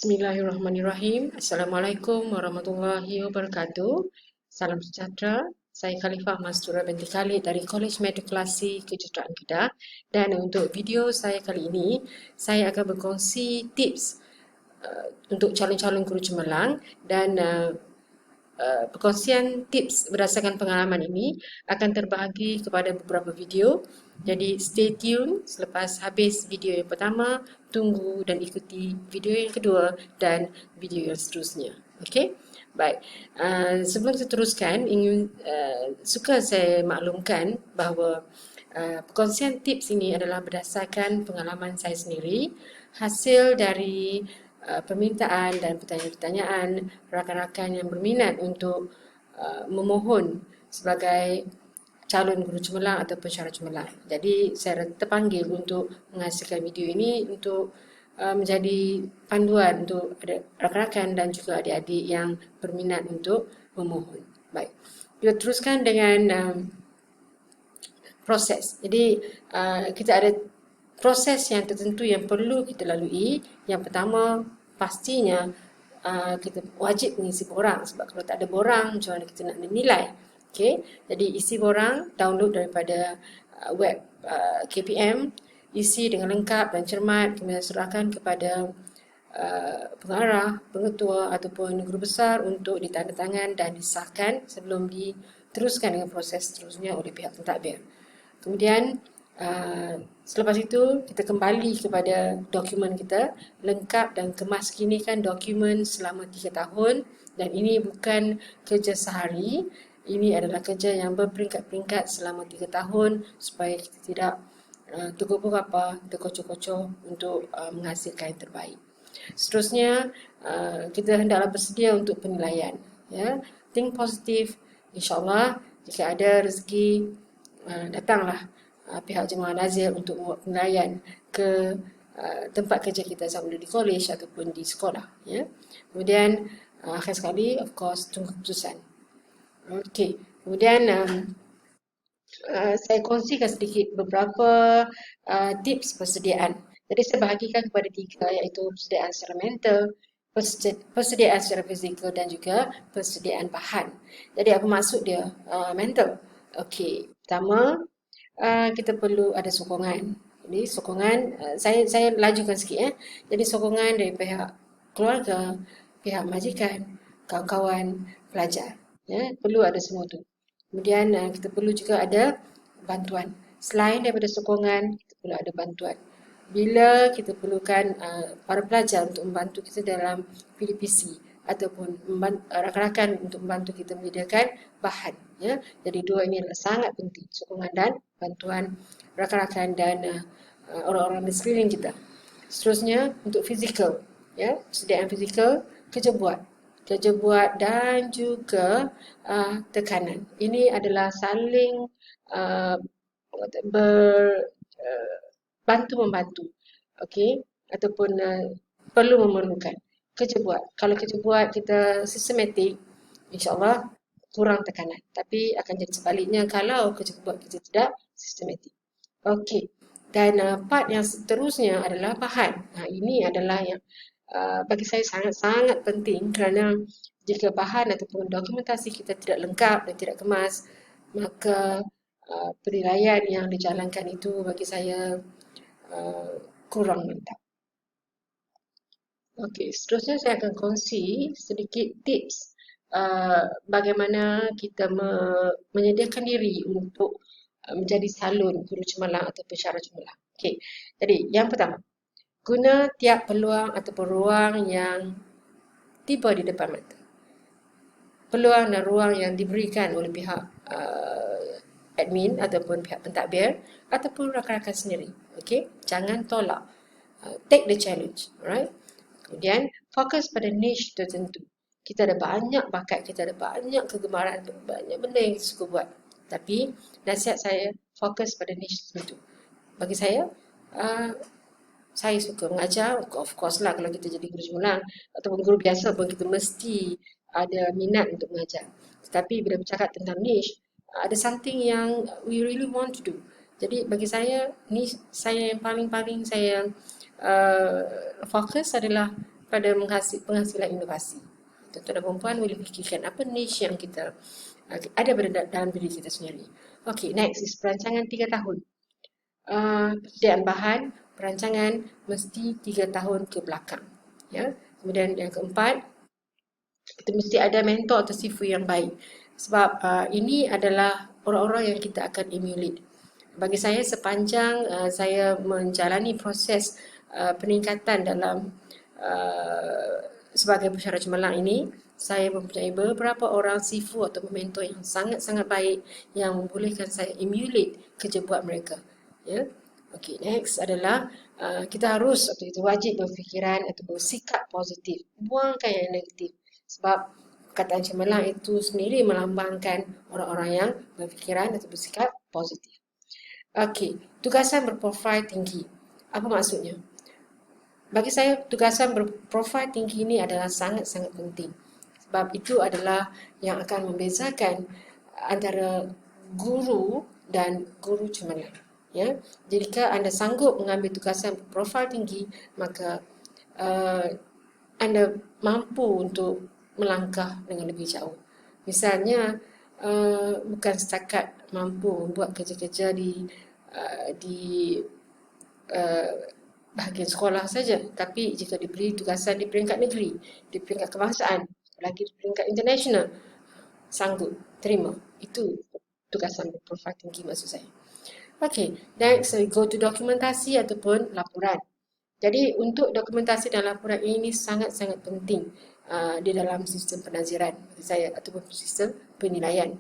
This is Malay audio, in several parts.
Bismillahirrahmanirrahim. Assalamualaikum warahmatullahi wabarakatuh. Salam sejahtera. Saya Khalifah Mastura binti Khalid dari Kolej Matrikulasi Kejuruteraan Kedah. Dan untuk video saya kali ini, saya akan berkongsi tips untuk calon-calon guru cemerlang dan perkongsian tips berdasarkan pengalaman ini akan terbahagi kepada beberapa video. Jadi stay tune selepas habis video yang pertama, tunggu dan ikuti video yang kedua dan video yang seterusnya. Okey? Baik. Sebelum kita teruskan, suka saya maklumkan bahawa perkongsian tips ini adalah berdasarkan pengalaman saya sendiri, hasil dari permintaan dan pertanyaan-pertanyaan rakan-rakan yang berminat untuk memohon sebagai calon guru cemerlang atau pensyarah cemerlang. Jadi saya terpanggil untuk menghasilkan video ini untuk menjadi panduan untuk rakan-rakan dan juga adik-adik yang berminat untuk memohon. Baik, kita teruskan dengan proses. Jadi kita ada proses yang tertentu yang perlu kita lalui. Yang pertama, pastinya kita wajib mengisi borang, sebab kalau tak ada borang, macam mana kita nak menilai? Okay? Jadi isi borang, download daripada web KPM, isi dengan lengkap dan cermat, kemudian serahkan kepada pengarah, pengetua ataupun guru besar untuk ditandatangan dan disahkan sebelum diteruskan dengan proses seterusnya oleh pihak pentadbir. Kemudian selepas itu kita kembali kepada dokumen kita, lengkap dan kemaskinikan dokumen selama 3 tahun, dan ini bukan kerja sehari, ini adalah kerja yang berperingkat-peringkat selama 3 tahun supaya kita tidak tergopoh apa, terkocoh-kocoh untuk menghasilkan yang terbaik. Seterusnya kita hendaklah bersedia untuk penilaian, ya. Think positif, insyaAllah jika ada rezeki datanglah pihak jemaah nazir untuk membuat penilaian ke tempat kerja kita sama ada di kolej ataupun di sekolah, ya. Kemudian akhir sekali, of course, tunggu keputusan. Okey, kemudian saya kongsikan sedikit beberapa tips persediaan. Jadi saya bahagikan kepada 3, iaitu persediaan secara mental, persediaan secara fizikal dan juga persediaan bahan. Jadi apa maksud dia mental? Okey, pertama kita perlu ada sokongan. Jadi sokongan, saya lajukan sikit. Jadi sokongan dari pihak keluarga, pihak majikan, kawan-kawan, pelajar. Ya, perlu ada semua tu. Kemudian kita perlu juga ada bantuan. Selain daripada sokongan, kita perlu ada bantuan. Bila kita perlukan para pelajar untuk membantu kita dalam PDPC ataupun rakan-rakan untuk membantu kita menyediakan bahan, ya. Jadi dua ini adalah sangat penting, sokongan dan bantuan rakan-rakan dan orang-orang di sekeliling kita. Seterusnya untuk fizikal, ya, persediaan fizikal, kerja buat dan juga tekanan. Ini adalah saling bantu membantu, okey, ataupun perlu memerlukan. Kerja buat. Kalau kerja buat kita sistematik, insya-Allah kurang tekanan. Tapi akan jadi sebaliknya kalau kerja buat kita tidak sistematik. Okey. Dan part yang seterusnya adalah bahan. Ini adalah yang bagi saya sangat-sangat penting, kerana jika bahan ataupun dokumentasi kita tidak lengkap dan tidak kemas, maka penilaian yang dijalankan itu bagi saya kurang mantap. Okey, seterusnya saya akan kongsi sedikit tips bagaimana kita menyediakan diri untuk menjadi salun guru cemerlang atau pensyarah cemerlang. Okey, jadi yang pertama, guna tiap peluang ataupun ruang yang tiba di depan mata. Peluang dan ruang yang diberikan oleh pihak admin ataupun pihak pentadbir ataupun rakan-rakan sendiri. Okey, jangan tolak. Take the challenge, alright? Kemudian fokus pada niche tertentu. Kita ada banyak bakat, kita ada banyak kegemaran, banyak benda yang kita suka buat. Tapi nasihat saya, fokus pada niche tertentu. Bagi saya suka mengajar. Of course lah, kalau kita jadi guru cemerlang ataupun guru biasa pun kita mesti ada minat untuk mengajar. Tetapi bila bercakap tentang niche, ada something yang we really want to do. Jadi bagi saya, niche saya yang paling saya fokus adalah pada penghasilan inovasi. Tuan-tuan dan perempuan boleh fikirkan apa niche yang kita ada dalam diri kita sendiri. Okay, next is perancangan 3 tahun. Persediaan bahan, perancangan mesti 3 tahun ke belakang. Ya. Kemudian yang keempat, kita mesti ada mentor atau sifu yang baik. Sebab ini adalah orang-orang yang kita akan emulate. Bagi saya sepanjang saya menjalani proses peningkatan dalam sebagai pesara cemerlang ini, saya mempunyai beberapa orang sifu atau mentor yang sangat-sangat baik yang membolehkan saya emulate kerja buat mereka. Ya. Okey, next adalah kita harus atau kita wajib berfikiran atau bersikap positif. Buangkan yang negatif. Sebab perkataan cemerlang itu sendiri melambangkan orang-orang yang berfikiran atau bersikap positif. Okey, tugasan berprofil tinggi. Apa maksudnya? Bagi saya, tugasan berprofil tinggi ini adalah sangat-sangat penting. Sebab itu adalah yang akan membezakan antara guru dan guru cemerlang. Ya, jika anda sanggup mengambil tugasan berprofil tinggi, maka anda mampu untuk melangkah dengan lebih jauh. Misalnya, bukan setakat mampu membuat kerja-kerja di bahagian sekolah saja, tapi jika diberi tugasan di peringkat negeri, di peringkat kebangsaan, lagi di peringkat international, sanggup terima. Itu tugasan berprofil tinggi maksud saya. Okay, next we go to dokumentasi ataupun laporan. Jadi untuk dokumentasi dan laporan ini sangat-sangat penting di dalam sistem penaziran saya ataupun sistem penilaian.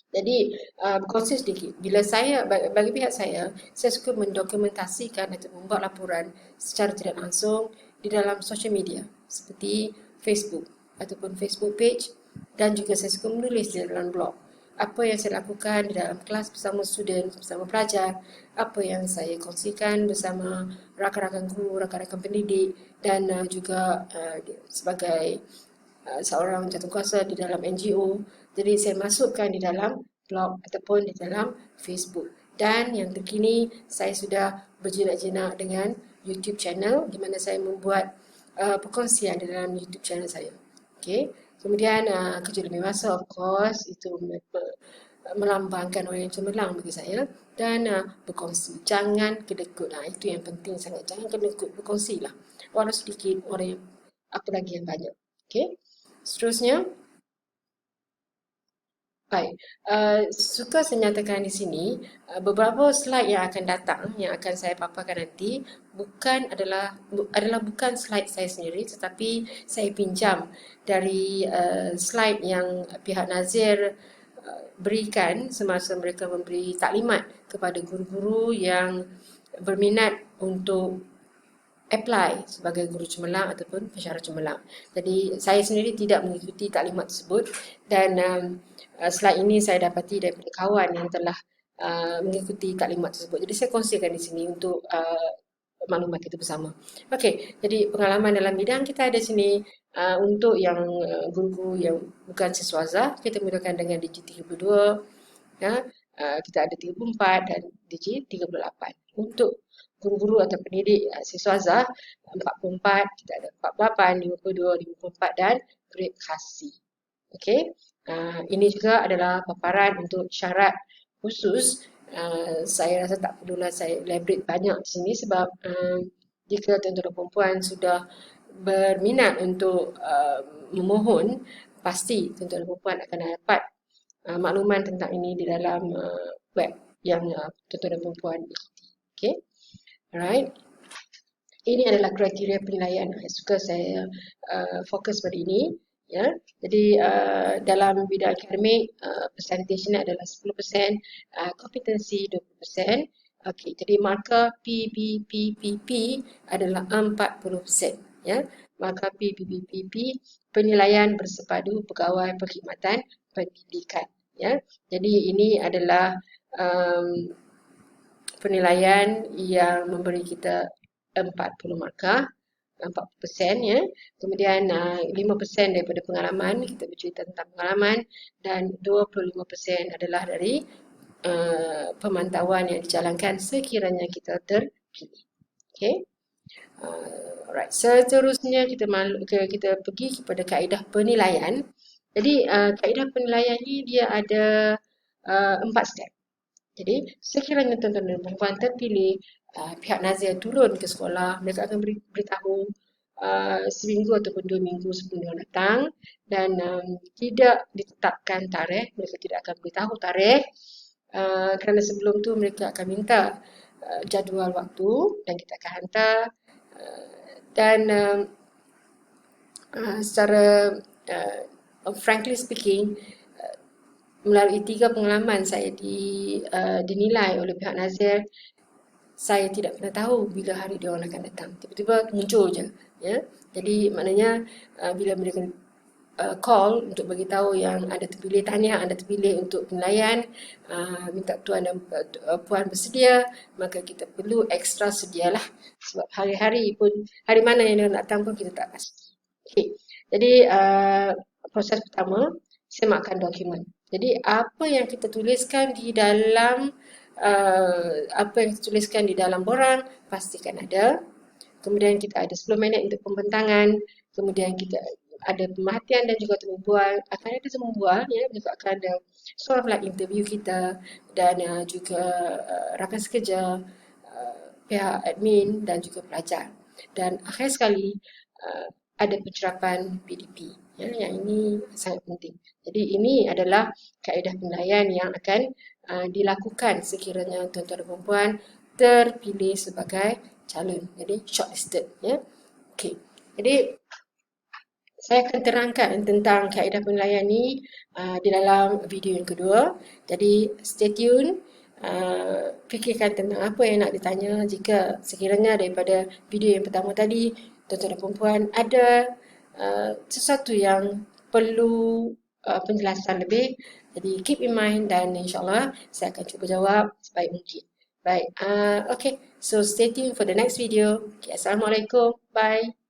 Jadi berkongsi sedikit. Bila saya, bagi pihak saya suka mendokumentasikan atau membuat laporan secara tidak langsung di dalam social media seperti Facebook ataupun Facebook page, dan juga saya suka menulis di dalam blog. Apa yang saya lakukan di dalam kelas bersama student, bersama pelajar, apa yang saya kongsikan bersama rakan-rakan guru, rakan-rakan pendidik, dan juga sebagai seorang jawatankuasa di dalam NGO. Jadi saya masukkan di dalam blog ataupun di dalam Facebook. Dan yang terkini saya sudah berjinak-jinak dengan YouTube channel di mana saya membuat perkongsian di dalam YouTube channel saya. Okay. Kemudian kerja lebih masa, of course, itu melambangkan orang yang cemerlang bagi saya. Dan berkongsi, jangan kedekut. Itu yang penting sangat, jangan kedekut, berkongsi lah. Walau sedikit, orang yang apa lagi yang banyak. Okay. Seterusnya, baik, suka saya nyatakan di sini beberapa slide yang akan datang, yang akan saya paparkan nanti adalah bukan slide saya sendiri, tetapi saya pinjam dari slide yang pihak Nazir berikan semasa mereka memberi taklimat kepada guru-guru yang berminat untuk apply sebagai guru cemerlang ataupun pensyarah cemerlang. Jadi saya sendiri tidak mengikuti taklimat tersebut dan slide ini saya dapati daripada kawan yang telah mengikuti taklimat tersebut. Jadi saya kongsikan di sini untuk maklumat kita bersama. Okey, jadi pengalaman dalam bidang kita ada sini untuk yang guru-guru yang bukan siswaza, kita mulakan dengan Digi 32, ya, kita ada 34 dan Digi 38. Untuk guru-guru atau pendidik siswaza 44, kita ada 48, 52, 54 dan grade khasi. Okey. Ini juga adalah paparan untuk syarat khusus. Saya rasa tak perlulah saya elaborate banyak di sini sebab jika tuan-tuan perempuan sudah berminat untuk memohon, pasti tuan-tuan perempuan akan dapat makluman tentang ini di dalam web yang tuan-tuan perempuan ikuti. Okay, alright. Ini adalah kriteria penilaian. Suka saya fokus pada ini. Ya, jadi dalam bidang akademik persentasenya adalah 10%, kompetensi 20%. Okey, jadi markah PPPP adalah 40%. Ya, markah PPPP penilaian bersepadu pegawai perkhidmatan pendidikan. Ya, jadi ini adalah penilaian yang memberi kita 40 markah. 40% ya. Kemudian 5% daripada pengalaman, kita bercerita tentang pengalaman, dan 25% adalah dari pemantauan yang dijalankan sekiranya kita terpilih. Okay. Alright, seterusnya kita pergi kepada kaedah penilaian. Jadi kaedah penilaian ni dia ada 4 step. Jadi sekiranya tuan-tuan dan puan terpilih, pihak Nazir turun ke sekolah, mereka akan beritahu seminggu ataupun 2 minggu sebelum dia datang, dan tidak ditetapkan tarikh, mereka tidak akan beritahu tarikh kerana sebelum tu mereka akan minta jadual waktu dan kita akan hantar. Dan secara frankly speaking, melalui 3 pengalaman saya dinilai oleh pihak Nazir, saya tidak pernah tahu bila hari dia orang akan datang. Tiba-tiba muncul je. Ya? Jadi maknanya bila mereka call untuk bagi tahu yang anda terpilih, tahniah anda terpilih untuk penilaian, minta tuan dan puan bersedia, maka kita perlu ekstra sedialah, sebab hari-hari pun, hari mana yang dia nak datang pun kita tak pasti. Okay. Jadi proses pertama, semakkan dokumen. Jadi apa yang kita tuliskan di dalam borang pastikan ada. Kemudian kita ada 10 minit untuk pembentangan. Kemudian kita ada pemerhatian dan juga temu bual. Akan ada temu bual, ya, juga akan ada sort of like interview kita, dan juga rakan sekerja, pihak admin dan juga pelajar. Dan akhir sekali ada pencerapan PDP. Ya, yang ini sangat penting. Jadi ini adalah kaedah penilaian yang akan dilakukan sekiranya tuan-tuan dan puan terpilih sebagai calon. Jadi shortlisted. Ya. Okay. Jadi saya akan terangkan tentang kaedah penilaian ni di dalam video yang kedua. Jadi stay tune. Fikirkan tentang apa yang nak ditanya. Jika sekiranya daripada video yang pertama tadi, tuan-tuan dan perempuan ada sesuatu yang perlu penjelasan lebih, jadi keep in mind, dan insyaAllah saya akan cuba jawab sebaik mungkin. Baik, okay, so stay tuned for the next video. Okay, Assalamualaikum, bye.